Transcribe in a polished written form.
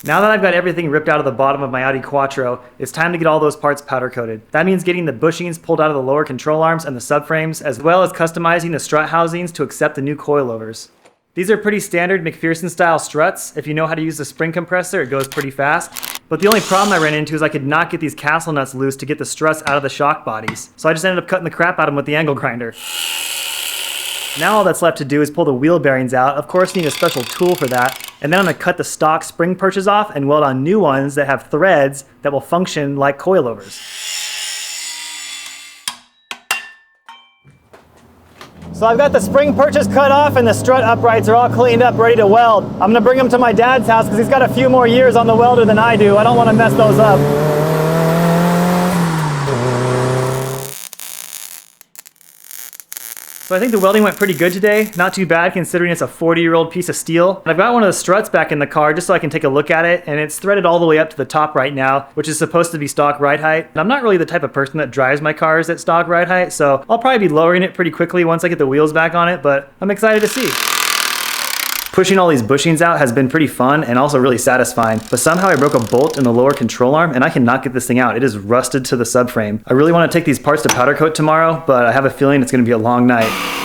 Now that I've got everything ripped out of the bottom of my Audi Quattro, it's time to get all those parts powder coated. That means getting the bushings pulled out of the lower control arms and the subframes, as well as customizing the strut housings to accept the new coilovers. These are pretty standard McPherson style struts. If you know how to use the spring compressor, it goes pretty fast. But the only problem I ran into is I could not get these castle nuts loose to get the struts out of the shock bodies. So I just ended up cutting the crap out of them with the angle grinder. Now all that's left to do is pull the wheel bearings out. Of course, you need a special tool for that. And then I'm going to cut the stock spring perches off and weld on new ones that have threads that will function like coilovers. So I've got the spring perches cut off and the strut uprights are all cleaned up, ready to weld. I'm going to bring them to my dad's house because he's got a few more years on the welder than I do. I don't want to mess those up. So I think the welding went pretty good today. Not too bad considering it's a 40-year-old piece of steel. I've got one of the struts back in the car just so I can take a look at it, and it's threaded all the way up to the top right now, which is supposed to be stock ride height. And I'm not really the type of person that drives my cars at stock ride height, so I'll probably be lowering it pretty quickly once I get the wheels back on it, but I'm excited to see. Pushing all these bushings out has been pretty fun and also really satisfying, but somehow I broke a bolt in the lower control arm and I cannot get this thing out. It is rusted to the subframe. I really want to take these parts to powder coat tomorrow, but I have a feeling it's going to be a long night.